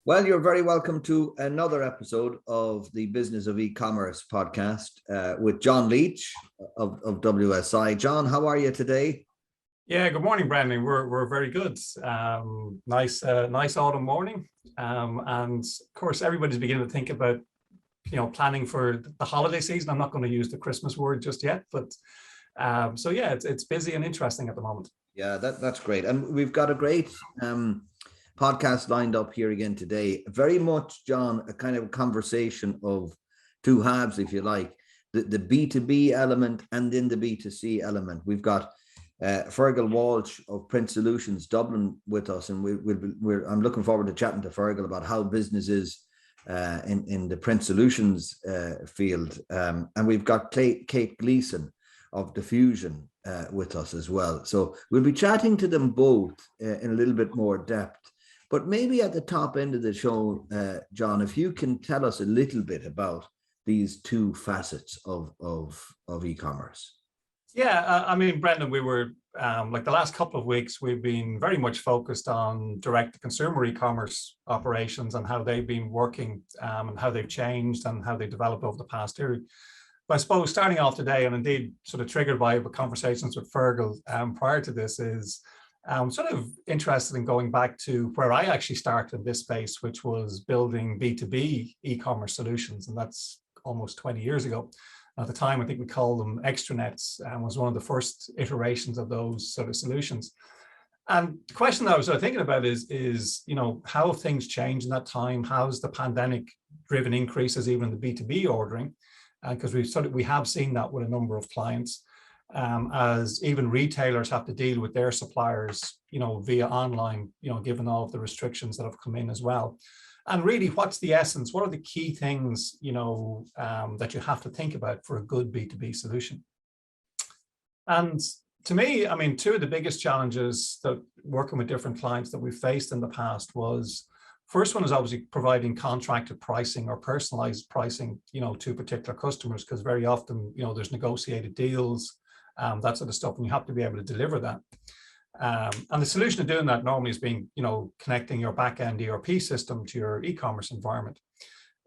Well, you're very welcome to another episode of the Business of E-commerce podcast with John Leach of WSI. John, how are you today? Yeah, good morning, Brendan. We're very good. Nice autumn morning, and of course, everybody's beginning to think about planning for the holiday season. I'm not going to use the Christmas word just yet, but so yeah, it's busy and interesting at the moment. Yeah, that's great, and we've got a great podcast lined up here again today. Very much, John, a kind of conversation of two halves, if you like, the B2B element and then the B2C element. We've got Fergal Walsh of Print Solutions Dublin with us, and I'm looking forward to chatting to Fergal about how business is in the Print Solutions field. And we've got Kate Gleeson of Diffusion with us as well. So we'll be chatting to them both in a little bit more depth. But maybe at the top end of the show, John, if you can tell us a little bit about these two facets of e-commerce. Yeah, I mean, Brendan, we were like the last couple of weeks, we've been very much focused on direct-to-consumer e-commerce operations and how they've been working and how they've changed and how they developed over the past year. But I suppose starting off today, and indeed sort of triggered by conversations with Fergal prior to this, is sort of interested in going back to where I actually started in this space, which was building B2B e-commerce solutions. And that's almost 20 years ago. At the time, I think we called them extranets, and was one of the first iterations of those sort of solutions. And the question that I was sort of thinking about is how have things changed in that time? How's the pandemic driven increases even in the B2B ordering? Because we have seen that with a number of clients. As even retailers have to deal with their suppliers, via online, given all of the restrictions that have come in as well. And really, what's the essence? What are the key things, that you have to think about for a good B2B solution? And to me, I mean, two of the biggest challenges that working with different clients that we've faced in the past was, first one is obviously providing contracted pricing or personalized pricing, to particular customers, because very often, there's negotiated deals, that sort of stuff, and you have to be able to deliver that. And the solution to doing that normally is being, connecting your back-end ERP system to your e-commerce environment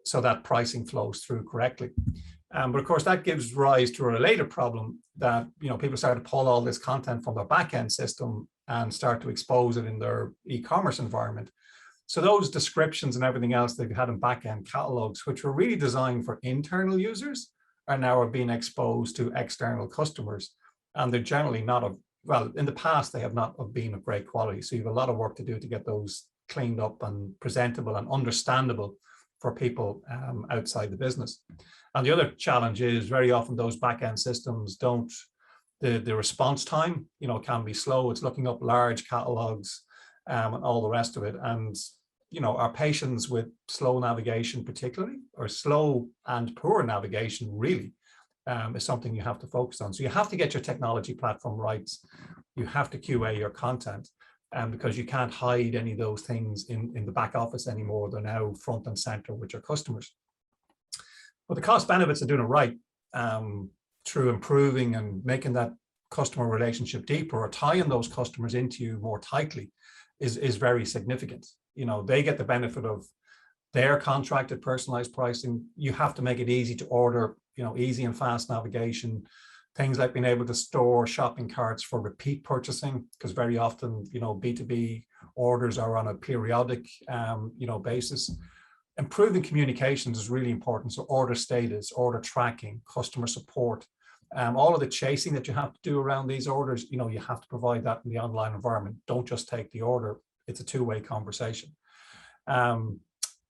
so that pricing flows through correctly. But of course, that gives rise to a related problem that, people start to pull all this content from their back-end system and start to expose it in their e-commerce environment. So those descriptions and everything else they've had in back-end catalogs, which were really designed for internal users, are now being exposed to external customers. And they're generally not well, in the past, they have not been of great quality. So you have a lot of work to do to get those cleaned up and presentable and understandable for people outside the business. And the other challenge is very often those back-end systems the response time, can be slow. It's looking up large catalogs and all the rest of it. And, our patience with slow navigation particularly, or slow and poor navigation really, is something you have to focus on. So you have to get your technology platform right. You have to QA your content, because you can't hide any of those things in the back office anymore. They're now front and center with your customers. But the cost benefits of doing it right, through improving and making that customer relationship deeper or tying those customers into you more tightly is very significant. They get the benefit of their contracted personalized pricing. You have to make it easy to order, easy and fast navigation, things like being able to store shopping carts for repeat purchasing, because very often, B2B orders are on a periodic, basis. Improving communications is really important. So order status, order tracking, customer support, all of the chasing that you have to do around these orders, you have to provide that in the online environment. Don't just take the order. It's a two-way conversation.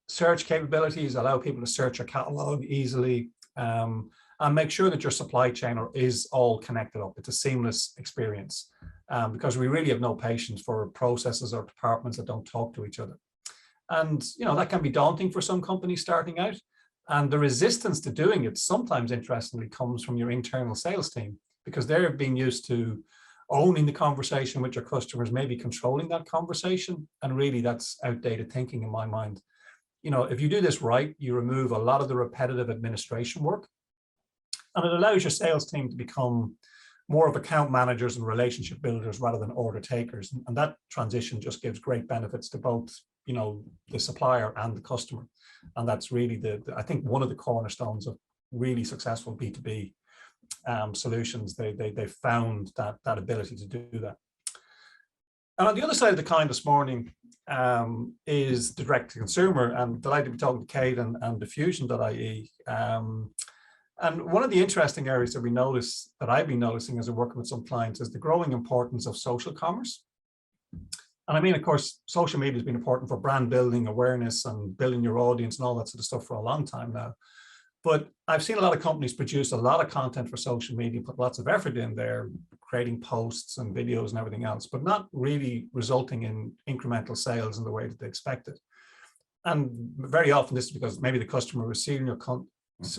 Search capabilities allow people to search your catalog easily, and make sure that your supply chain is all connected up. It's a seamless experience, because we really have no patience for processes or departments that don't talk to each other. And, that can be daunting for some companies starting out. And the resistance to doing it sometimes, interestingly, comes from your internal sales team, because they're being used to owning the conversation with your customers, maybe controlling that conversation. And really, that's outdated thinking in my mind. If you do this right, you remove a lot of the repetitive administration work, and it allows your sales team to become more of account managers and relationship builders rather than order takers. And that transition just gives great benefits to both, the supplier and the customer. And that's really I think one of the cornerstones of really successful B2B solutions. They found that ability to do that. And on the other side of the coin this morning is the direct to consumer. I'm delighted to be talking to Kate and Diffusion.ie. And one of the interesting areas that I've been noticing as I'm working with some clients is the growing importance of social commerce. And I mean, of course, social media has been important for brand building, awareness, and building your audience and all that sort of stuff for a long time now. But I've seen a lot of companies produce a lot of content for social media, put lots of effort in there, creating posts and videos and everything else, but not really resulting in incremental sales in the way that they expected. And very often this is because maybe the customer was seeing your content,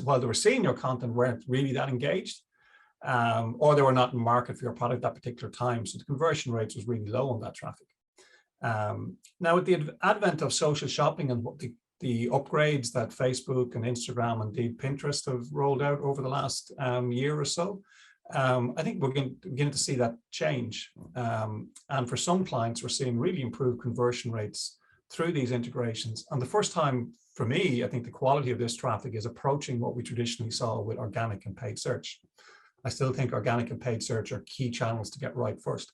while they were seeing your content, weren't really that engaged, or they were not in market for your product at that particular time. So the conversion rates was really low on that traffic. Now, with the advent of social shopping and what the upgrades that Facebook and Instagram and indeed Pinterest have rolled out over the last year or so, I think we're beginning to see that change. And for some clients, we're seeing really improved conversion rates through these integrations. And the first time for me, I think the quality of this traffic is approaching what we traditionally saw with organic and paid search. I still think organic and paid search are key channels to get right first.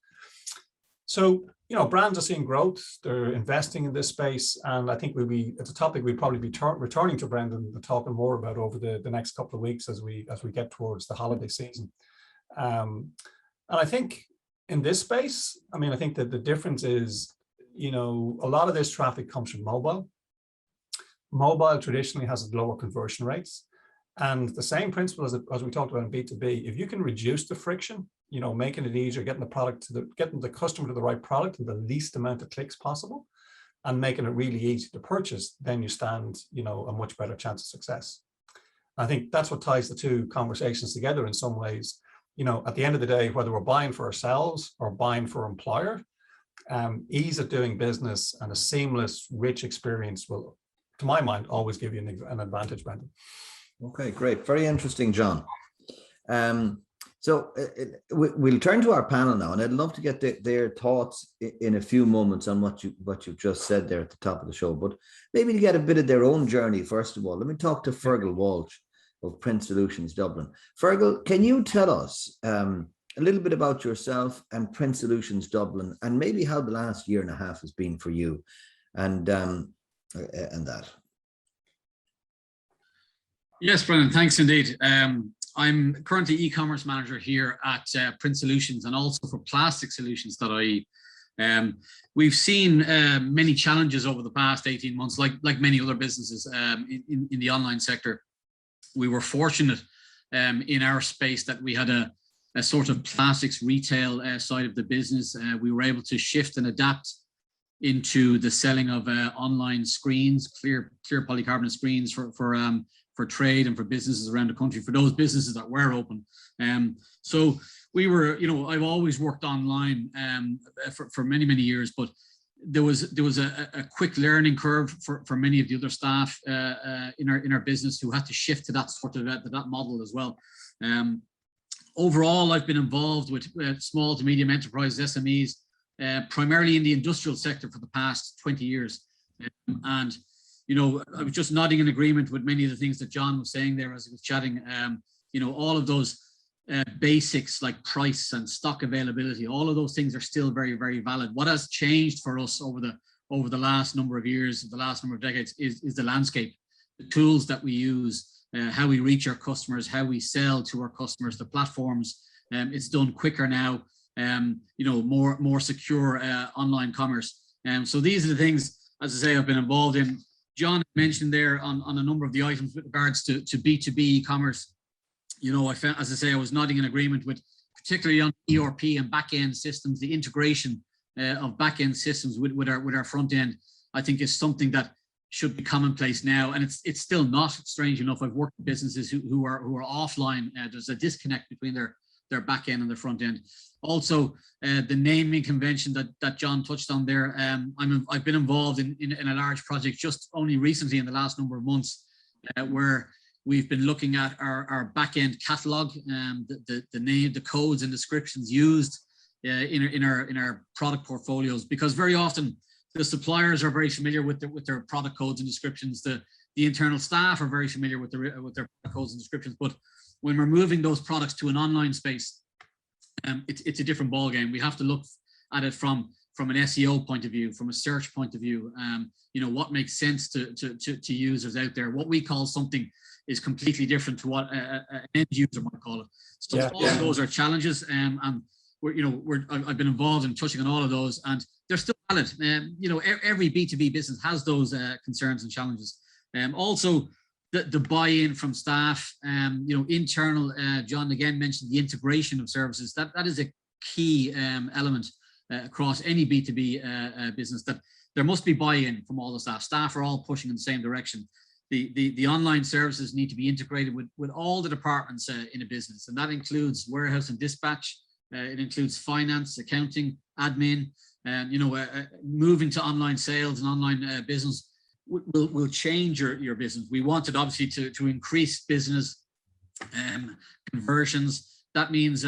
So, brands are seeing growth, they're investing in this space. And I think it's a topic we'll probably be returning to, Brendan, and talking more about over the next couple of weeks as we get towards the holiday season. And I think in this space, I think that the difference is, a lot of this traffic comes from mobile. Mobile traditionally has lower conversion rates. And the same principle as we talked about in B2B, if you can reduce the friction, making it easier, getting the customer to the right product in the least amount of clicks possible, and making it really easy to purchase, then you stand, a much better chance of success. I think that's what ties the two conversations together in some ways. At the end of the day, whether we're buying for ourselves or buying for employer, ease of doing business and a seamless, rich experience will, to my mind, always give you an advantage, Brendan. Okay, great. Very interesting, John. So we'll turn to our panel now, and I'd love to get their thoughts in a few moments on what you've just said there at the top of the show. But maybe to get a bit of their own journey, first of all, let me talk to Fergal Walsh of Print Solutions Dublin. Fergal, can you tell us a little bit about yourself and Print Solutions Dublin, and maybe how the last year and a half has been for you, and that? Yes, Brendan, thanks indeed. I'm currently e-commerce manager here at Print Solutions, and also for Plastic Solutions.ie. We've seen many challenges over the past 18 months, like many other businesses in the online sector. We were fortunate in our space that we had a sort of plastics retail side of the business. We were able to shift and adapt into the selling of online screens, clear polycarbonate screens for trade and for businesses around the country, for those businesses that were open. So we were, I've always worked online for many years, but there was a quick learning curve for many of the other staff in our business who had to shift to that sort of that model as well. Overall, I've been involved with small to medium enterprises, SMEs, primarily in the industrial sector for the past 20 years. And I was just nodding in agreement with many of the things that John was saying there as he was chatting. All of those basics like price and stock availability, all of those things are still very, very valid. What has changed for us over the last number of years, the last number of decades, is the landscape, the tools that we use, how we reach our customers, how we sell to our customers, the platforms. It's done quicker now, more secure online commerce. So these are the things, as I say, I've been involved in. John mentioned there on a number of the items with regards to B2B e-commerce. I found, as I say, I was nodding in agreement with, particularly on ERP and back-end systems, the integration of back-end systems with our front end, I think is something that should be commonplace now. And it's still not, strange enough. I've worked with businesses who are offline. There's a disconnect between their back end and their front end. Also, the naming convention that John touched on there. I've been involved in a large project just only recently in the last number of months, where we've been looking at our back end catalog, the name, the codes and descriptions used in our product portfolios, because very often the suppliers are very familiar with their product codes and descriptions. The internal staff are very familiar with their product codes and descriptions. But when we're moving those products to an online space, it's a different ballgame. We have to look at it from an SEO point of view, from a search point of view. You know, what makes sense to users out there. What we call something is completely different to what an end user might call it. So all of those are challenges, and I've been involved in touching on all of those, and they're still valid. You know, every B2B business has those concerns and challenges. Also, the buy-in from staff, you know, internal. John again mentioned the integration of services. That is a key element across any B2B business. That there must be buy-in from all the staff. Staff are all pushing in the same direction. The online services need to be integrated with all the departments in a business, and that includes warehouse and dispatch. It includes finance, accounting, admin, and moving to online sales and online business will change your business. We wanted obviously to increase business conversions. That means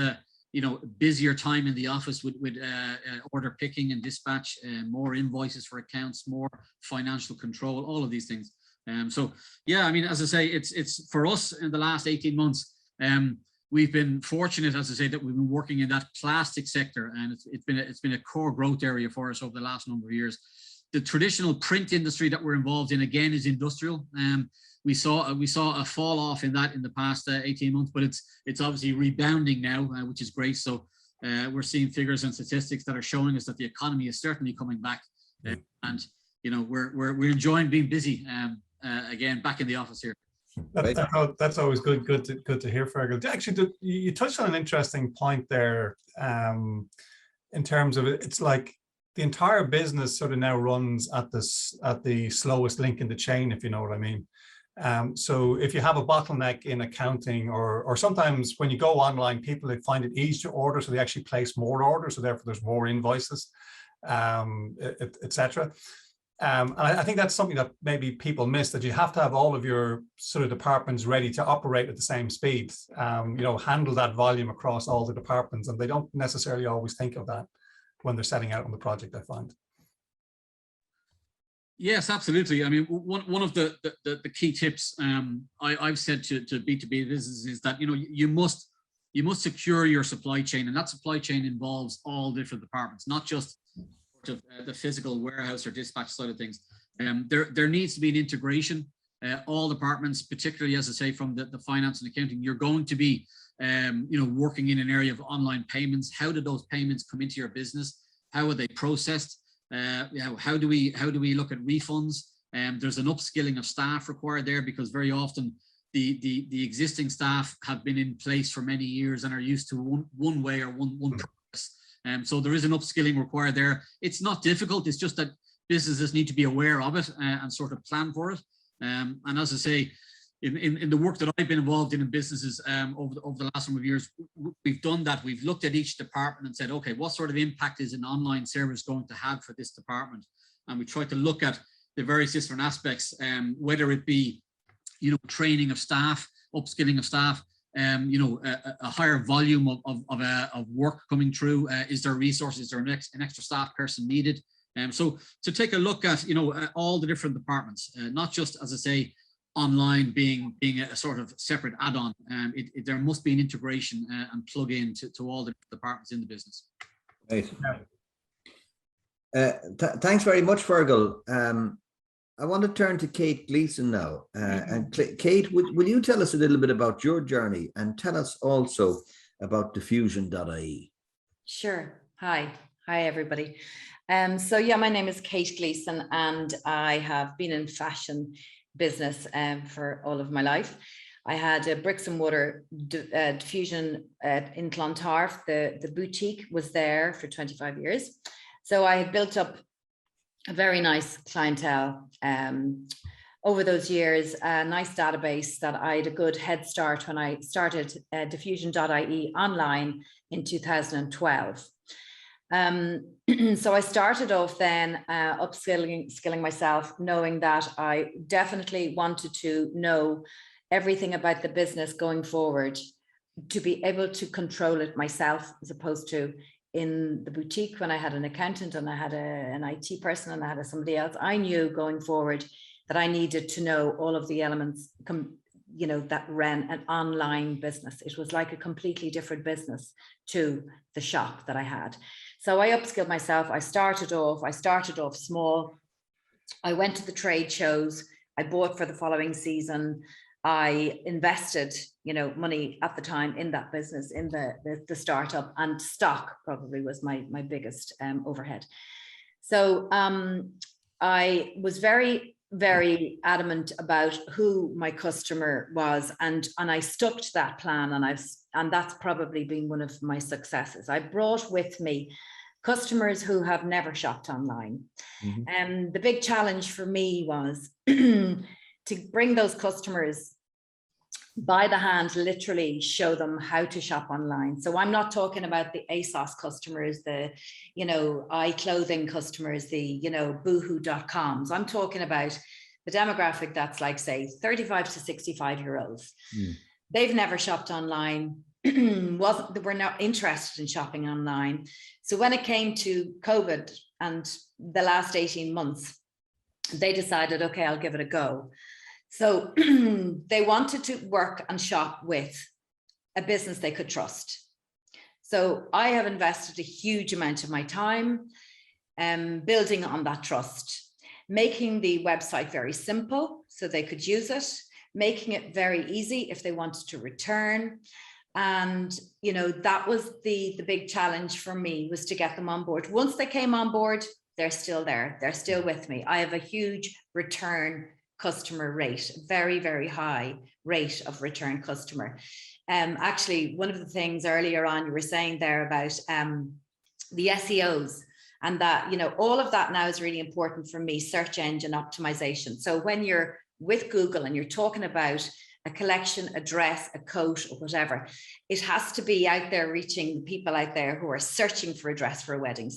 busier time in the office with order picking and dispatch, more invoices for accounts, more financial control, all of these things. So yeah, I mean, as I say, it's for us in the last 18 months. We've been fortunate, as I say, that we've been working in that plastic sector, and it's been a core growth area for us over the last number of years. The traditional print industry that we're involved in, again, is industrial. We saw a fall off in that in the past 18 months, but it's obviously rebounding now, which is great. So we're seeing figures and statistics that are showing us that the economy is certainly coming back, and we're enjoying being busy again back in the office here. That's always good to hear, Fergal. Actually, you touched on an interesting point there in terms of it's like the entire business sort of now runs at the slowest link in the chain, if you know what I mean. So if you have a bottleneck in accounting, or sometimes when you go online, people find it easy to order, so they actually place more orders, so therefore there's more invoices, etc. And I think that's something that maybe people miss, that you have to have all of your sort of departments ready to operate at the same speed, handle that volume across all the departments, and they don't necessarily always think of that when they're setting out on the project, I find. Yes, absolutely. I mean, one of the key tips I've said to B2B businesses is that you must secure your supply chain, and that supply chain involves all different departments, not just the physical warehouse or dispatch side of things. There needs to be an integration. All departments, particularly, as I say, from the finance and accounting, you're going to be working in an area of online payments. How do those payments come into your business? How are they processed? How do we look at refunds? There's an upskilling of staff required there, because very often the existing staff have been in place for many years and are used to one way or one process. So there is an upskilling required there. It's not difficult. It's just that businesses need to be aware of it and sort of plan for it. And as I say, in the work that I've been involved in businesses over the last number of years, we've done that. We've looked at each department and said, okay, what sort of impact is an online service going to have for this department? And we try to look at the various different aspects, whether it be, training of staff, upskilling of staff, a higher volume of work coming through. Is there resources? Is there an extra staff person needed? So to take a look at, all the different departments, not just, as I say, online being a sort of separate add-on. There must be an integration and plug in to all the departments in the business. Right. Thanks very much, Fergal. I want to turn to Kate Gleeson now. And Kate, will you tell us a little bit about your journey, and tell us also about Diffusion.ie? Sure. Hi everybody. So yeah, my name is Kate Gleeson, and I have been in fashion business for all of my life. I had a bricks and mortar Diffusion in Clontarf. The boutique was there for 25 years. So I had built up a very nice clientele over those years, a nice database that I had a good head start when I started Diffusion.ie online in 2012. So I started off then upskilling myself, knowing that I definitely wanted to know everything about the business going forward, to be able to control it myself, as opposed to in the boutique when I had an accountant and I had an IT person and I had somebody else. I knew going forward that I needed to know all of the elements, that ran an online business. It was like a completely different business to the shop that I had. So I upskilled myself. I started off small. I went to the trade shows. I bought for the following season. I invested, money at the time in that business, in the startup, and stock probably was my biggest overhead. So I was very, very adamant about who my customer was, and I stuck to that plan, and that's probably been one of my successes. I brought with me customers who have never shopped online. And the big challenge for me was to bring those customers by the hand, literally show them how to shop online. So I'm not talking about the ASOS customers, the, iClothing customers, the, boohoo.coms. I'm talking about the demographic that's like, say, 35 to 65-year-olds. They've never shopped online, were not interested in shopping online. So when it came to COVID and the last 18 months, they decided, okay, I'll give it a go. So they wanted to work and shop with a business they could trust. So I have invested a huge amount of my time building on that trust, making the website very simple so they could use it, making it very easy if they wanted to return. And, that was the big challenge for me, was to get them on board. Once they came on board, they're still there. They're still with me. I have a huge return customer rate, very, very high rate of return customer. Actually, one of the things earlier on you were saying there about the SEOs, and that, all of that now is really important for me, search engine optimization. So when you're with Google and you're talking about a collection, a dress, a coat, or whatever, it has to be out there reaching people out there who are searching for a dress for a wedding,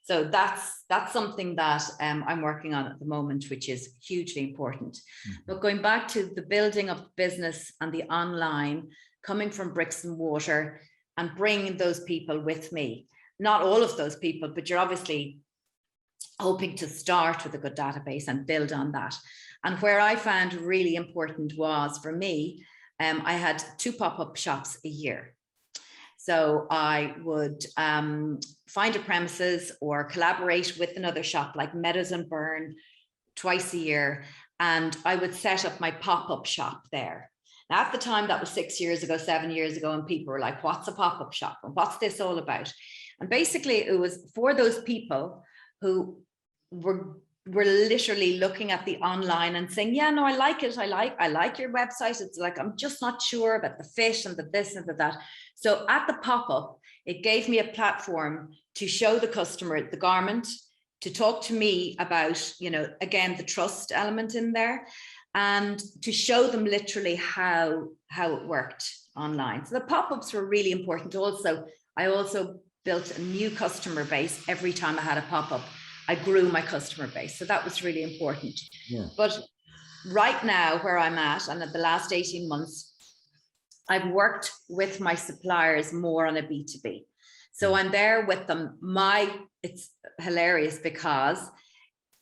so that's something that I'm working on at the moment, which is hugely important. But going back to the building of business and the online, coming from bricks and mortar and bringing those people with me, not all of those people, but you're obviously hoping to start with a good database and build on that. And where I found really important was, for me, I had 2 pop-up shops a year. So I would find a premises or collaborate with another shop like Meadows and Burn twice a year, and I would set up my pop-up shop there. Now, at the time, that was 6 years ago, 7 years ago, and people were like, what's a pop-up shop and what's this all about? And basically it was for those people who were literally looking at the online and saying, yeah, no, I like it. I like your website. It's like, I'm just not sure about the fit and the this and the that. So at the pop-up, it gave me a platform to show the customer the garment, to talk to me about, again, the trust element in there, and to show them literally how it worked online. So the pop-ups were really important. I also built a new customer base every time I had a pop-up. I grew my customer base. So that was really important. Yeah. But right now, where I'm at, and at the last 18 months, I've worked with my suppliers more on a B2B. So I'm there with them. It's hilarious because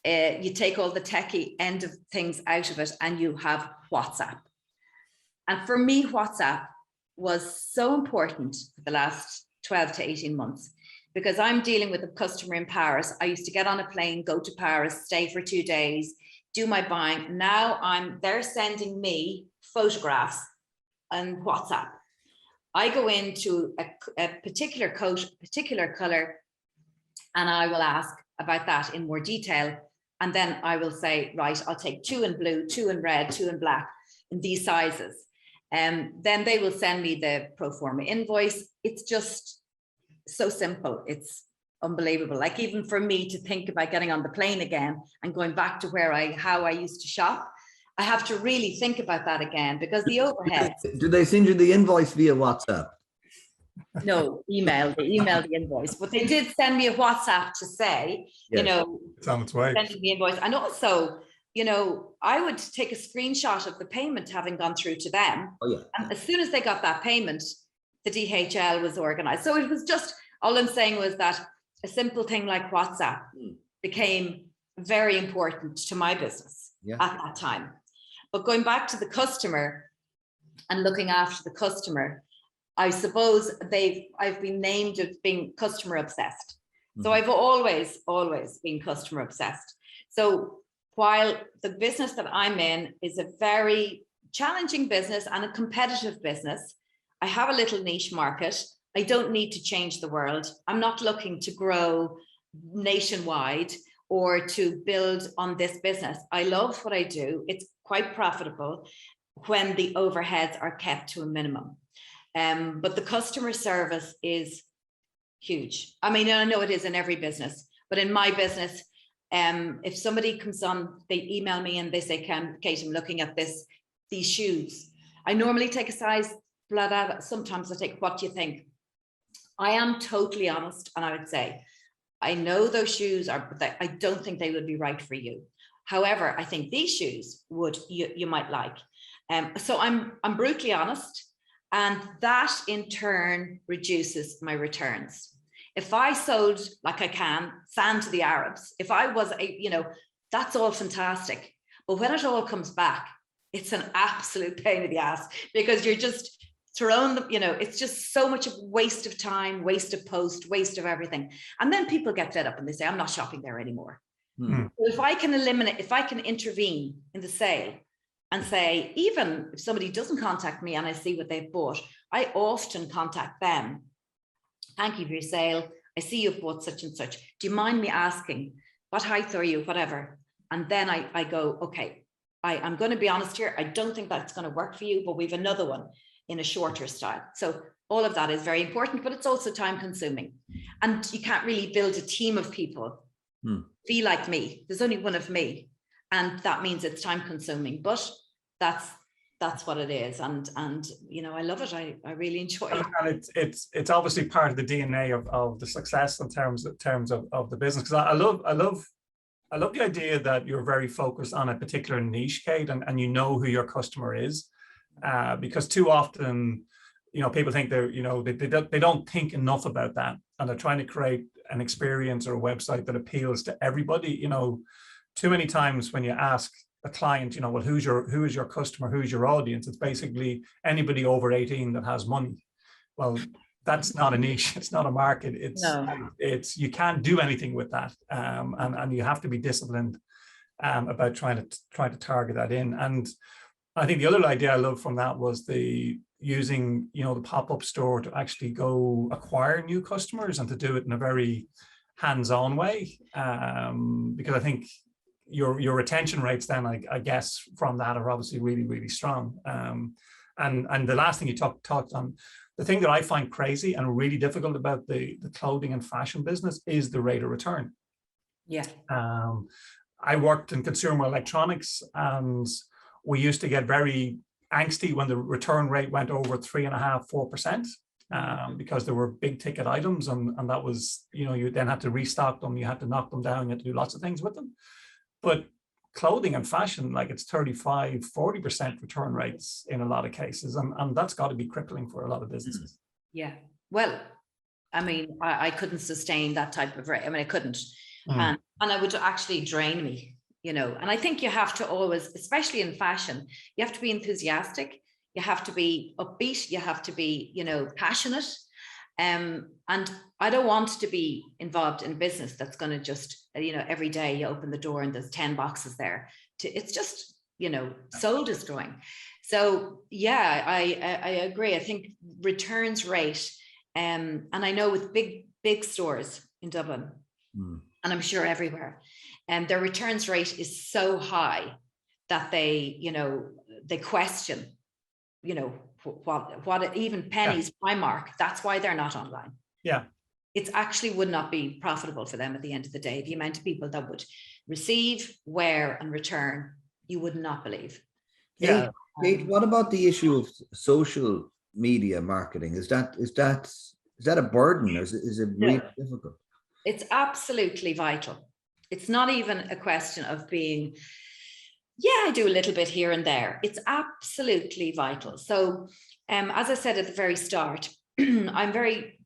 you take all the techie end of things out of it and you have WhatsApp. And for me, WhatsApp was so important for the last 12 to 18 months. Because I'm dealing with a customer in Paris. I used to get on a plane, go to Paris, stay for 2 days, do my buying. Now they're sending me photographs on WhatsApp. I go into a particular coat, particular color, and I will ask about that in more detail. And then I will say, right, I'll take 2 in blue, 2 in red, 2 in black, in these sizes. Then they will send me the pro forma invoice. It's just so simple. It's unbelievable. Like, even for me to think about getting on the plane again and going back to how I used to shop, I have to really think about that again, because the overhead. Do they send you the invoice via WhatsApp? No, email. They email the invoice, but they did send me a WhatsApp to say, yes, it's on its way. Sending the invoice. And also, I would take a screenshot of the payment having gone through to them. Oh, yeah. And as soon as they got that payment, the DHL was organized. So it was just, All I'm saying was that a simple thing like WhatsApp became very important to my business at that time. But going back to the customer and looking after the customer, I suppose I've been named as being customer obsessed. So I've always been customer obsessed. So while the business that I'm in is a very challenging business and a competitive business, I have a little niche market. I don't need to change the world. I'm not looking to grow nationwide or to build on this business. I love what I do. It's quite profitable when the overheads are kept to a minimum. But the customer service is huge. I mean, I know it is in every business, but in my business, if somebody comes on, they email me and they say, Kate, I'm looking at these shoes. I normally take a size, blah, blah, blah. Sometimes I take, what do you think? I am totally honest. And I would say, I know those shoes I don't think they would be right for you. However, I think these shoes you might like. So I'm brutally honest. And that in turn reduces my returns. If I sold like I can, sand to the Arabs, if I was, that's all fantastic. But when it all comes back, it's an absolute pain in the ass because you're just thrown, it's just so much of waste of time, waste of post, waste of everything. And then people get fed up and they say, I'm not shopping there anymore. So if I can intervene in the sale and say, even if somebody doesn't contact me and I see what they've bought, I often contact them. Thank you for your sale. I see you've bought such and such. Do you mind me asking, what height are you, whatever? And then I go, okay, I'm going to be honest here. I don't think that's going to work for you, but we've another one in a shorter style. So all of that is very important, but it's also time consuming. And you can't really build a team of people. Be like me. There's only one of me. And that means it's time consuming, but that's what it is. And I love it. I really enjoy it. And it's obviously part of the DNA of the success in terms of the business. Because I love the idea that you're very focused on a particular niche, Kate, and you know who your customer is. Because too often, people think they don't think enough about that, and they're trying to create an experience or a website that appeals to everybody. Too many times when you ask a client, well, who is your customer, who's your audience, it's basically anybody over 18 that has money. Well, that's not a niche, it's not a market. It's you can't do anything with that, and you have to be disciplined about trying to target that in. And I think the other idea I love from that was using the pop-up store to actually go acquire new customers and to do it in a very hands-on way, because I think your retention rates then, I guess, from that are obviously really, really strong. And the last thing you talked on, the thing that I find crazy and really difficult about the clothing and fashion business is the rate of return. Yeah. I worked in consumer electronics, and we used to get very angsty when the return rate went over 3.5–4%, because there were big ticket items, and that was, you then had to restock them, you had to knock them down, you had to do lots of things with them. But clothing and fashion, like, it's 35–40% return rates in a lot of cases, and that's got to be crippling for a lot of businesses. Yeah. Well, I mean, I couldn't sustain that type of rate. I mean, I couldn't, and it would actually drain me. And I think you have to always, especially in fashion, you have to be enthusiastic, you have to be upbeat, you have to be, passionate. And I don't want to be involved in business that's going to just, every day you open the door and there's 10 boxes there. It's just, soul destroying. So yeah, I agree. I think returns rate, and I know with big stores in Dublin, and I'm sure everywhere, and their returns rate is so high that they question, what even pennies, Primark, that's why they're not online. Yeah. It actually would not be profitable for them at the end of the day. The amount of people that would receive, wear, and return, you would not believe. Yeah. Kate, what about the issue of social media marketing? Is that a burden, or is it really difficult? It's absolutely vital. It's not even a question of being, I do a little bit here and there. It's absolutely vital. So as I said at the very start, I'm very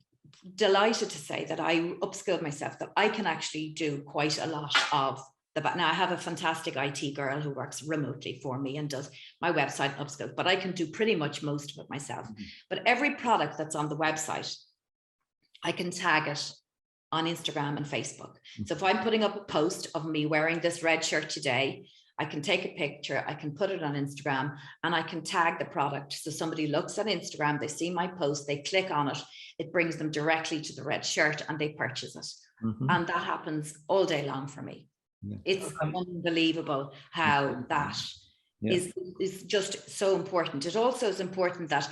delighted to say that I upskilled myself, that I can actually do quite a lot of the back. Now I have a fantastic IT girl who works remotely for me and does my website upskill, but I can do pretty much most of it myself. But every product that's on the website, I can tag it on Instagram and Facebook. So if I'm putting up a post of me wearing this red shirt today, I can take a picture, I can put it on Instagram, and I can tag the product. So somebody looks at Instagram, they see my post, they click on it, it brings them directly to the red shirt and they purchase it. And that happens all day long for me. It's unbelievable how that is just so important. It also is important that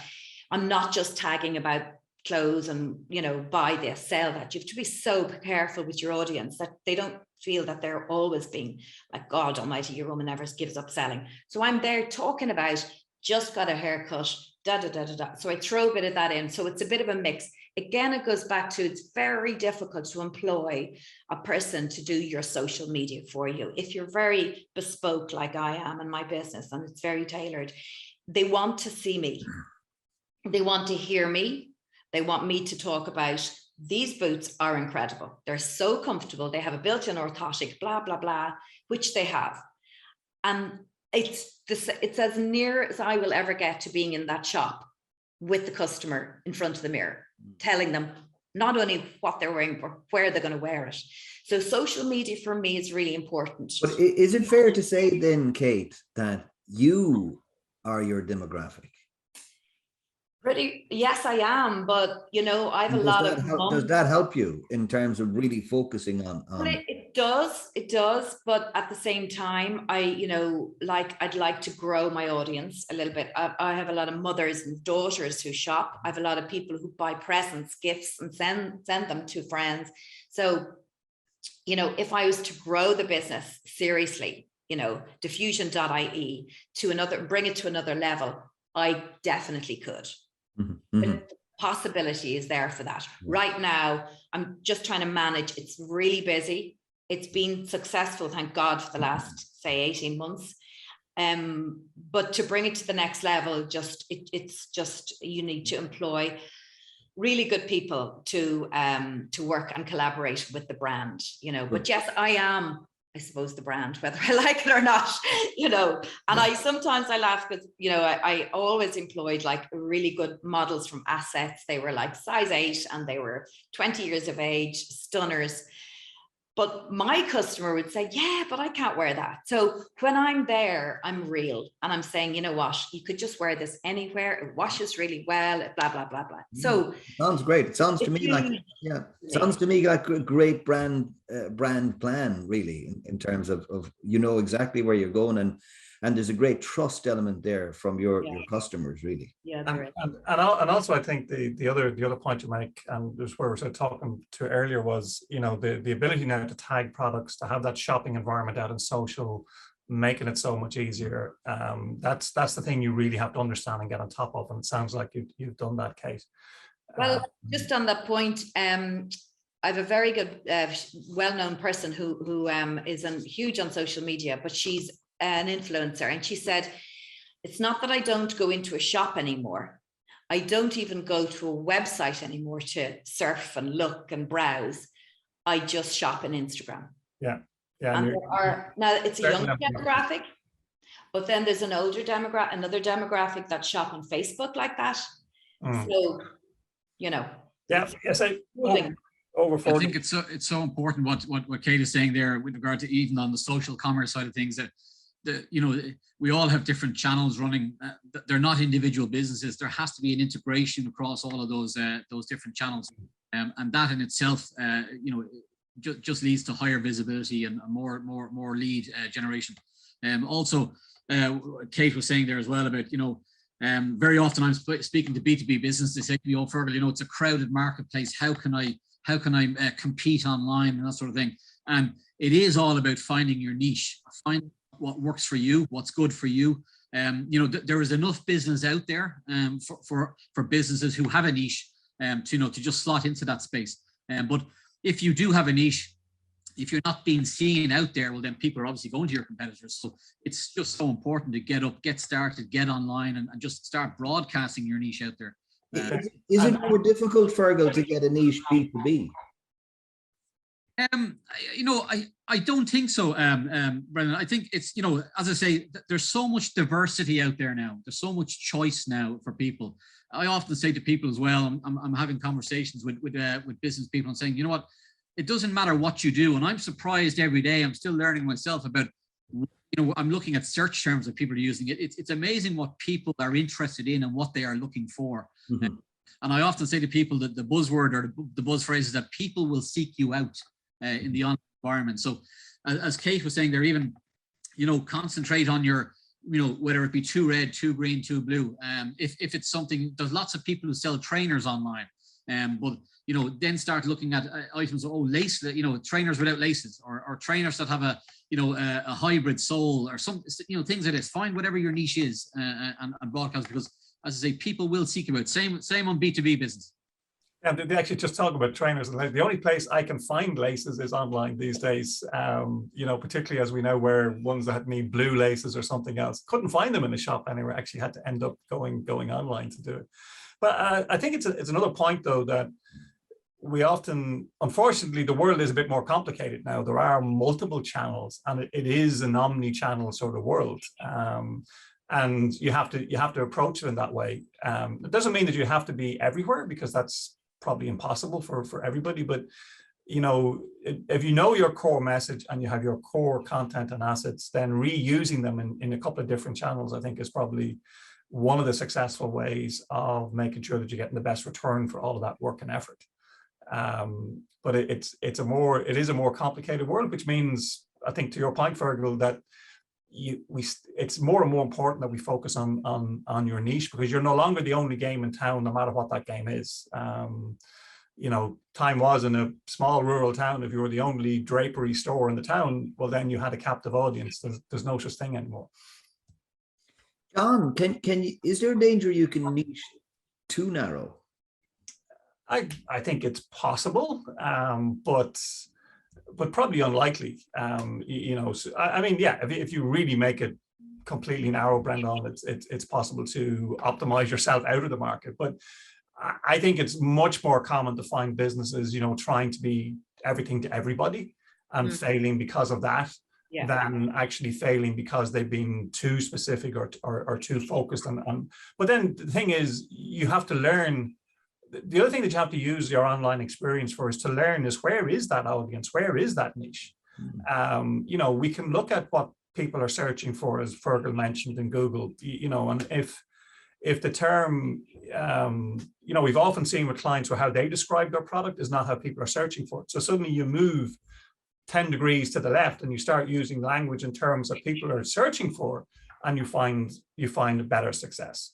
I'm not just tagging about clothes and, you know, buy this, sell that. You have to be so careful with your audience that they don't feel that they're always being like, God almighty, your woman never gives up selling. So I'm there talking about just got a haircut, da da da da da. So I throw a bit of that in. So it's a bit of a mix. Again, it goes back to, it's very difficult to employ a person to do your social media for you. If you're very bespoke like I am in my business and it's very tailored, they want to see me. They want to hear me. They want me to talk about, these boots are incredible. They're so comfortable. They have a built-in orthotic, blah, blah, blah, which they have. And it's as near as I will ever get to being in that shop with the customer in front of the mirror, telling them not only what they're wearing, but where they're going to wear it. So social media for me is really important. But is it fair to say then, Kate, that you are your demographic? Yes, I am, but you know, I have a lot of does that help you in terms of really focusing on Well, it does, but at the same time, I'd like to grow my audience a little bit. I have a lot of mothers and daughters who shop. I have a lot of people who buy presents, gifts, and send them to friends. So, you know, if I was to grow the business seriously, you know, Diffusion.ie bring it to another level, I definitely could. The possibility is there for that. Right now, I'm just trying to manage. It's really busy. It's been successful, thank God, for the last, say, 18 months. But to bring it to the next level, it's just you need to employ really good people to work and collaborate with the brand, you know. But yes, I am, I suppose, the brand, whether I like it or not, you know. And sometimes I laugh because, you know, I always employed like really good models from Assets. They were like size 8 and they were 20 years of age, stunners. But my customer would say, yeah, but I can't wear that. So when I'm there, I'm real. And I'm saying, you know what, you could just wear this anywhere. It washes really well, blah, blah, blah, blah. So sounds great. It sounds to me like a great brand plan, really, in terms of you know exactly where you're going, and there's a great trust element there from your customers, really. Yeah, there is. And also I think the other point you make, and this is where we were talking to earlier, was, you know, the ability now to tag products, to have that shopping environment out in social, making it so much easier. That's the thing you really have to understand and get on top of. And it sounds like you've done that, Kate. Well, just on that point, I have a very good, well-known person who is huge on social media, but she's an influencer, and she said, it's not that I don't go into a shop anymore. I don't even go to a website anymore to surf and look and browse. I just shop on Instagram. Yeah. And now it's a young demographic, but then there's an older demographic, another demographic that shop on Facebook like that. So, you know. Yeah. Yes. Over 40. I think it's so important what Kate is saying there with regard to even on the social commerce side of things, that you know, we all have different channels running. They're not individual businesses. There has to be an integration across all of those different channels, and that in itself, you know, just leads to higher visibility and more lead generation. Also, Kate was saying there as well about, you know, very often I'm speaking to B2B business. They say to me, "Oh, Fergal, you know, it's a crowded marketplace. How can I compete online and that sort of thing?" And it is all about finding your niche, find what works for you, what's good for you. You know, there is enough business out there for businesses who have a niche to just slot into that space. But if you do have a niche, if you're not being seen out there, well, then people are obviously going to your competitors. So it's just so important to get up, get started, get online, and just start broadcasting your niche out there. Is it more difficult, Fergal, to get a niche B2B? I don't think so, Brendan. I think it's, as I say, there's so much diversity out there now. There's so much choice now for people. I often say to people as well, I'm having conversations with business people and saying, you know what, it doesn't matter what you do. And I'm surprised every day. I'm still learning myself about, I'm looking at search terms that people are using. It's amazing what people are interested in and what they are looking for. Mm-hmm. And I often say to people that the buzzword or the buzz phrase is that people will seek you out in the online environment. So as Kate was saying, they're even, concentrate on your, whether it be too red, too green, too blue. If it's something, there's lots of people who sell trainers online, but then start looking at items. Lace, trainers without laces, or trainers that have a hybrid sole, or some, things like this. Find whatever your niche is and broadcast, because as I say, people will seek you out. Same on B2B business. And they actually just talk about trainers. And the only place I can find laces is online these days, particularly as we know where ones that need blue laces or something else. Couldn't find them in the shop anywhere. Actually had to end up going online to do it. But I think it's another point, though, that we often, unfortunately, the world is a bit more complicated now. There are multiple channels, and it is an omni-channel sort of world. And you have to approach it in that way. It doesn't mean that you have to be everywhere, because that's probably impossible for everybody. But if you know your core message and you have your core content and assets, then reusing them in a couple of different channels, I think, is probably one of the successful ways of making sure that you're getting the best return for all of that work and effort. But it is a more complicated world, which means, I think, to your point, Fergal, that it's more and more important that we focus on your niche, because you're no longer the only game in town, no matter what that game is. Time was in a small rural town, if you were the only drapery store in the town, well, then you had a captive audience. There's no such thing anymore. John, is there a danger you can niche too narrow? I think it's possible, but probably unlikely. If you really make it completely narrow, Brendan, it's possible to optimize yourself out of the market. But I think it's much more common to find businesses, trying to be everything to everybody and failing because of that, than actually failing because they've been too specific or too focused on. But then the thing is, you have to learn. The other thing that you have to use your online experience for is to learn is, where is that audience? Where is that niche? We can look at what people are searching for, as Fergal mentioned, in Google, and if the term, we've often seen with clients where how they describe their product is not how people are searching for it. So suddenly you move 10 degrees to the left and you start using language and terms that people are searching for, and you find a better success.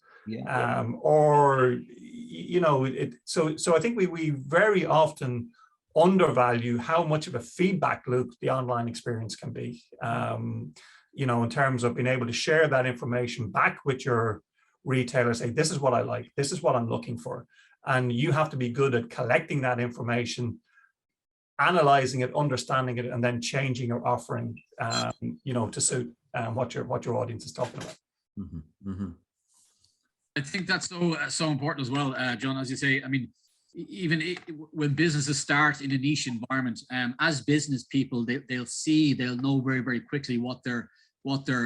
So I think we very often undervalue how much of a feedback loop the online experience can be, in terms of being able to share that information back with your retailer, say, this is what I like, this is what I'm looking for. And you have to be good at collecting that information, analyzing it, understanding it, and then changing your offering, to suit what your audience is talking about. Mm-hmm. Mm-hmm. I think that's so important as well, John. As you say, I mean, even when businesses start in a niche environment, as business people, they'll know very, very quickly what their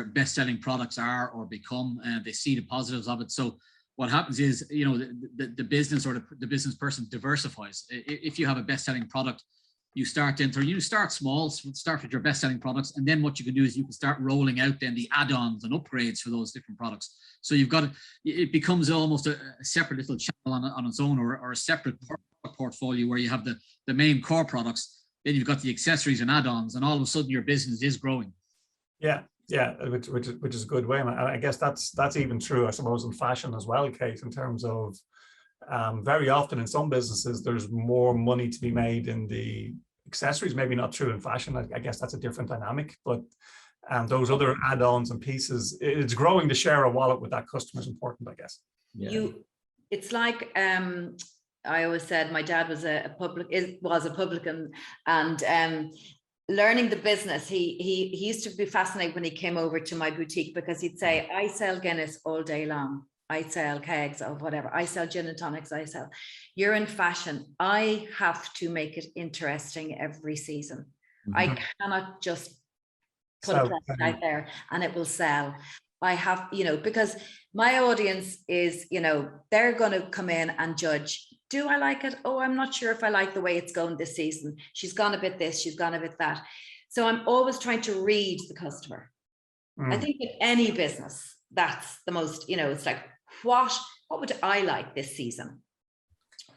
best-selling products are or become, and they see the positives of it. So what happens is, the business or the business person diversifies. If you have a best-selling product, you start small, start with your best-selling products, and then what you can do is you can start rolling out then the add-ons and upgrades for those different products. So it becomes almost a separate little channel on its own, or a separate portfolio where you have the main core products, then you've got the accessories and add-ons, and all of a sudden your business is growing. Yeah, which is a good way. And I guess that's even true, I suppose, in fashion as well, Kate, in terms of very often in some businesses there's more money to be made in the accessories. Maybe not true in fashion. I guess that's a different dynamic, but those other add-ons and pieces, it's growing the share of wallet with that customer is important, I guess. It's like I always said, my dad was a publican, and learning the business, he used to be fascinated when he came over to my boutique, because he'd say, I sell Guinness all day long. I sell kegs of whatever, I sell gin and tonics, you're in fashion. I have to make it interesting every season. I cannot just put a product out there and it will sell. I have, because my audience is, they're going to come in and judge. Do I like it? Oh, I'm not sure if I like the way it's going this season. She's gone a bit this, she's gone a bit that. So I'm always trying to read the customer. I think in any business, that's the most, it's like, what would I like this season?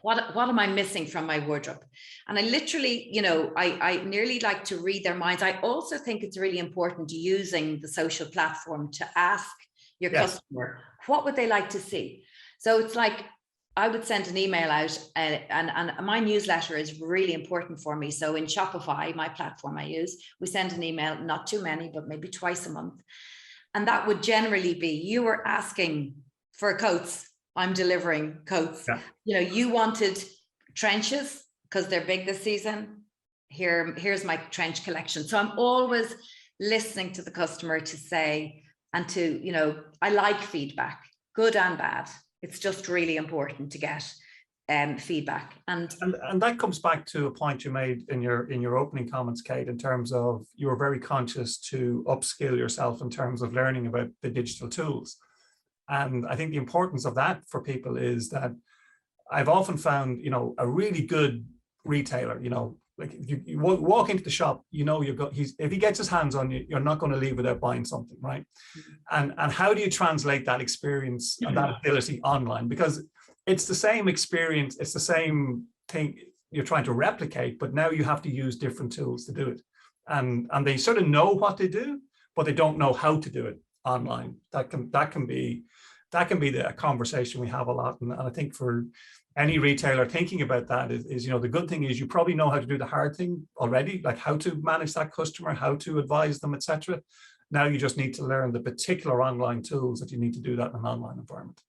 What am I missing from my wardrobe? And I literally, I nearly like to read their minds. I also think it's really important using the social platform to ask your customer, what would they like to see? So it's like, I would send an email out and my newsletter is really important for me. So in Shopify, my platform I use, we send an email, not too many, but maybe twice a month. And that would generally be, you were asking for coats, I'm delivering coats. You wanted trenches because they're big this season. Here's my trench collection. So I'm always listening to the customer to say, and to, I like feedback, good and bad. It's just really important to get feedback. And that comes back to a point you made in your opening comments, Kate, in terms of you were very conscious to upskill yourself in terms of learning about the digital tools. And I think the importance of that for people is that I've often found, a really good retailer, like you walk into the shop, if he gets his hands on you, you're not going to leave without buying something, right? And how do you translate that experience and that ability online? Because it's the same experience, it's the same thing you're trying to replicate, but now you have to use different tools to do it. And they sort of know what they do, but they don't know how to do it online. That can be the conversation we have a lot. And I think for any retailer thinking about that is the good thing is you probably know how to do the hard thing already, like how to manage that customer, how to advise them, etc. Now you just need to learn the particular online tools that you need to do that in an online environment.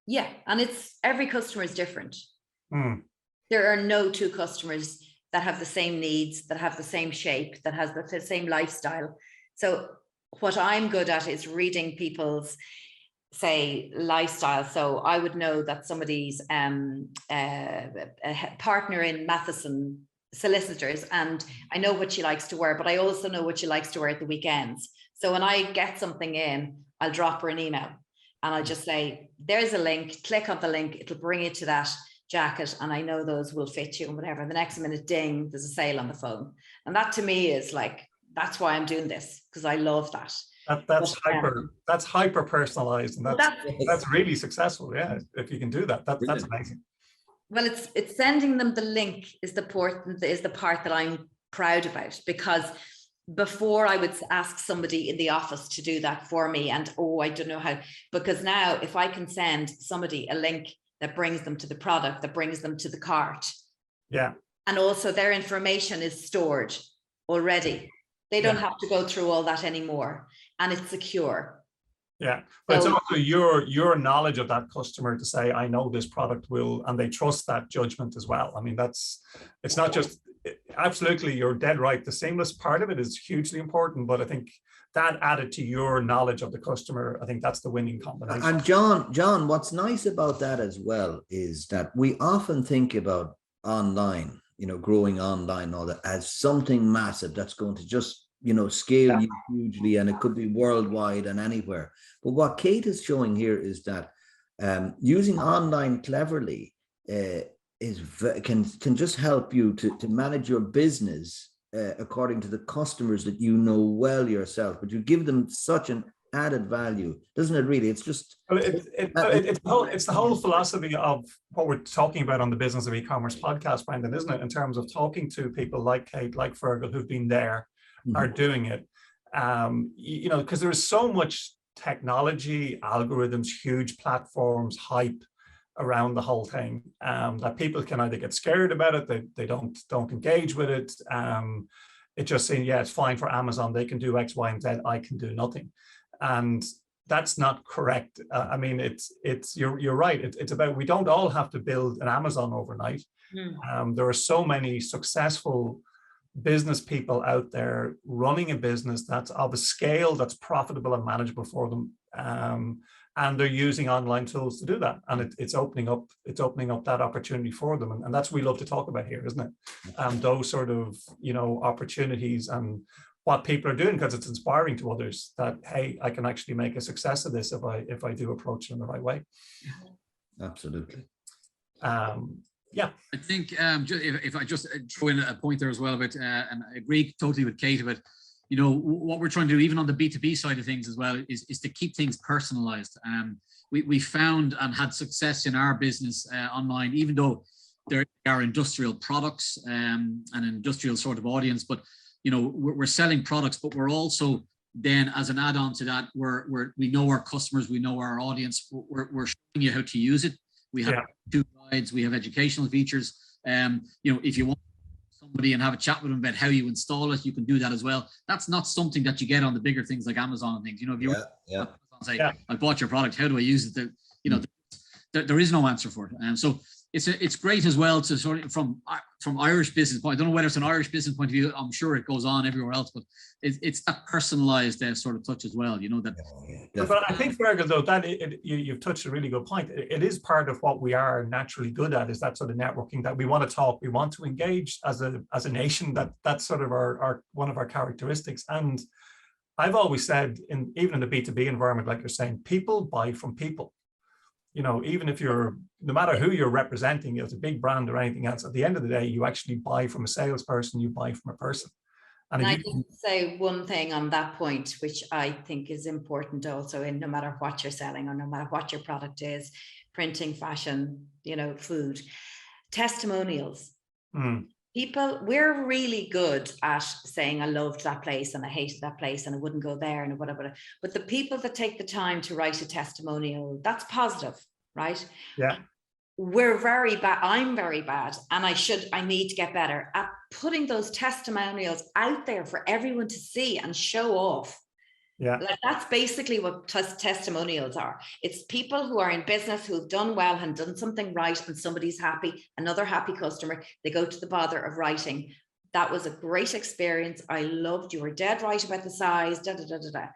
Yeah, and it's every customer is different. There are no two customers that have the same needs, that have the same shape, that has the same lifestyle. So what I'm good at is reading people's, say, lifestyle. So I would know that somebody's a partner in Matheson solicitors, and I know what she likes to wear, but I also know what she likes to wear at the weekends. So when I get something in, I'll drop her an email and I'll just say, there's a link, click on the link, it'll bring you to that jacket, and I know those will fit you and whatever. The next minute, ding, there's a sale on the phone. And that to me is like, that's why I'm doing this, because I love that. That's hyper personalized, and that's really successful. Yeah, if you can do that, that's amazing. Well, it's sending them the link is the part that I'm proud about, because before I would ask somebody in the office to do that for me, and I don't know how, because now if I can send somebody a link that brings them to the product, that brings them to the cart, and also their information is stored already. They don't have to go through all that anymore, and it's secure. Yeah, but it's also your knowledge of that customer to say, I know this product will, and they trust that judgment as well. I mean, it's not just, absolutely, you're dead right. The seamless part of it is hugely important, but I think that added to your knowledge of the customer, I think that's the winning combination. And John, what's nice about that as well is that we often think about online, growing online and all that as something massive that's going to just scale you hugely, and it could be worldwide and anywhere. But what Kate is showing here is that using online cleverly can just help you to manage your business according to the customers that you know well yourself. But you give them such an added value, doesn't it? Really, it's just it's the whole philosophy of what we're talking about on the Business of E-commerce podcast, Brendan, isn't it? In terms of talking to people like Kate, like Fergal, who've been there, are doing it, because there is so much technology, algorithms, huge platforms, hype around the whole thing, that people can either get scared about it, they don't engage with it. It just saying, it's fine for Amazon, they can do X, Y, and Z, I can do nothing. And that's not correct. I mean, you're right. It's about, we don't all have to build an Amazon overnight. There are so many successful business people out there running a business that's of a scale that's profitable and manageable for them, and they're using online tools to do that, and it's opening up that opportunity for them, and that's what we love to talk about here, isn't it? Those sort of, you know, opportunities and what people are doing, because it's inspiring to others that, hey, I can actually make a success of this if I do approach it in the right way. Absolutely. Yeah, I think if I just throw in a point there as well about, and I agree totally with Kate about, you know, what we're trying to do even on the B2B side of things as well is to keep things personalized. We found and had success in our business online, even though there are industrial products and an industrial sort of audience, but you know, we're selling products, but we're also then, as an add-on to that, we know our customers, we know our audience, we're showing you how to use it. We have two guides, we have educational features. You know, if you want somebody and have a chat with them about how you install it, you can do that as well. That's not something that you get on the bigger things like Amazon and things. You know, if you say, I bought your product, how do I use it? You know, there is no answer for it. And so it's great as well to sort of from Irish business point. I don't know whether it's an Irish business point of view. I'm sure it goes on everywhere else, but it's that personalized sort of touch as well. You know that. But I think, Fergal, though, that you've touched a really good point. It is part of what we are naturally good at, is that sort of networking, that we want to talk, we want to engage as a nation. That's sort of our one of our characteristics. And I've always said, even in the B2B environment, like you're saying, people buy from people. You know, even if no matter who you're representing, it's a big brand or anything else, at the end of the day, you actually buy from a salesperson, you buy from a person. And I can say one thing on that point, which I think is important also, in no matter what you're selling or no matter what your product is, printing, fashion, you know, food, testimonials. People, we're really good at saying, I loved that place and I hated that place and I wouldn't go there and whatever. But the people that take the time to write a testimonial, that's positive, right? Yeah. We're very bad. I'm very bad. And I need to get better at putting those testimonials out there for everyone to see and show off. Yeah. Like that's basically what testimonials are. It's people who are in business who've done well and done something right, and somebody's happy, another happy customer. They go to the bother of writing, that was a great experience. I loved, you were dead right about the size, da, da, da, da, da.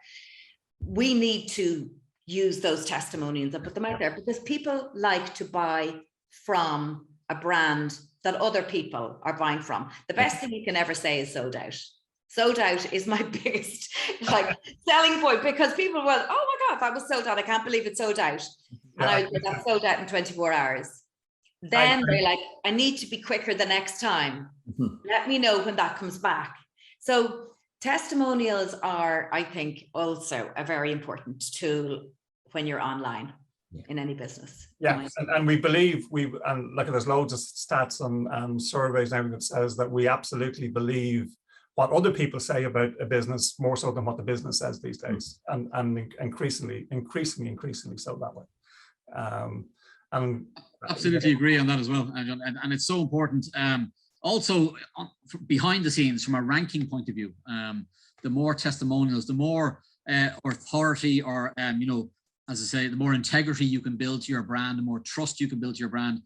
We need to use those testimonials and put them out there, because people like to buy from a brand that other people are buying from. The best thing you can ever say is sold out. Sold out is my biggest selling point, because people will, oh my God, that was sold out. I can't believe it's sold out. And I would say that's sold out in 24 hours. Then they're like, I need to be quicker the next time. Let me know when that comes back. So testimonials are, I think, also a very important tool when you're online in any business. Yeah, and we believe, and look, there's loads of stats and surveys and everything that says that we absolutely believe what other people say about a business more so than what the business says these days, and increasingly so that way. And absolutely agree on that as well, and it's so important. Also, behind the scenes, from a ranking point of view, the more testimonials, the more authority, or you know, as I say, the more integrity you can build to your brand, the more trust you can build to your brand.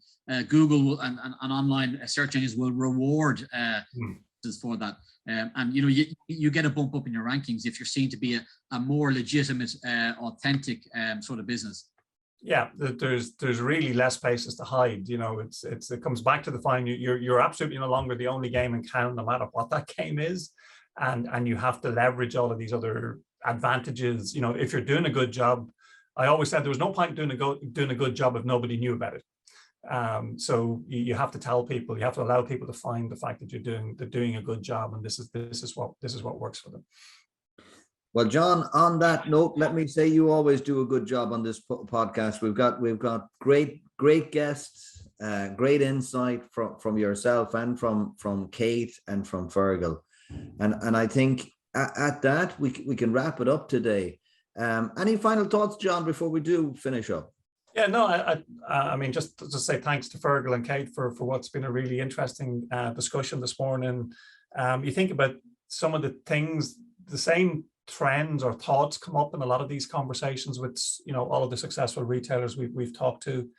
Google and online search engines will reward for that. And you know, you get a bump up in your rankings if you're seen to be a more legitimate, authentic sort of business. Yeah, there's really less places to hide. You know, it comes back to the fine. You're absolutely no longer the only game in town, no matter what that game is, and you have to leverage all of these other advantages. You know, if you're doing a good job, I always said there was no point doing a good job if nobody knew about it. So you have to tell people, you have to allow people to find the fact that they're doing a good job, and this is what works for them. Well, John, on that note, let me say you always do a good job on this podcast. We've got great guests, great insight from yourself and from Kate and from Fergal, and I think at that we can wrap it up today. Any final thoughts, John, before we do finish up? Yeah, no, I mean, just to say thanks to Fergal and Kate for what's been a really interesting discussion this morning. You think about some of the things, the same trends or thoughts come up in a lot of these conversations with, you know, all of the successful retailers we've talked to.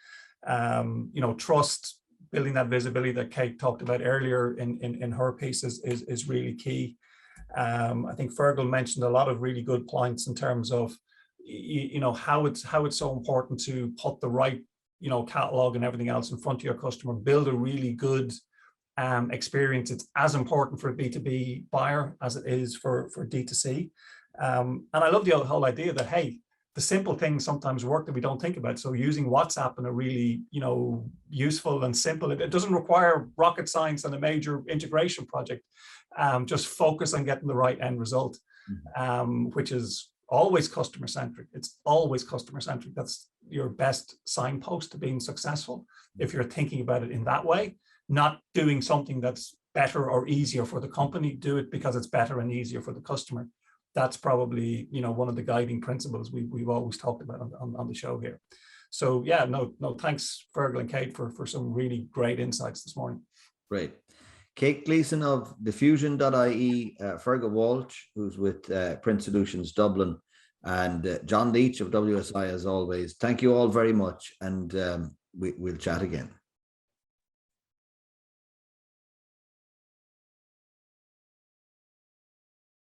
You know, trust, building that visibility that Kate talked about earlier in her piece is really key. I think Fergal mentioned a lot of really good points in terms of you know, how it's so important to put the right, you know, catalog and everything else in front of your customer, build a really good experience. It's as important for a B2B buyer as it is for D2C. And I love the whole idea that, hey, the simple things sometimes work that we don't think about. So using WhatsApp in a really, you know, useful and simple, it doesn't require rocket science and a major integration project. Just focus on getting the right end result, which is always customer centric. It's always customer centric. That's your best signpost to being successful. If you're thinking about it in that way, not doing something that's better or easier for the company, do it because it's better and easier for the customer. That's probably, you know, one of the guiding principles we've always talked about on the show here. So yeah, no, thanks Fergal and Kate for some really great insights this morning. Great. Kate Gleeson of Diffusion.ie, Fergal Walsh, who's with Print Solutions Dublin, and John Leach of WSI, as always. Thank you all very much, and we'll chat again.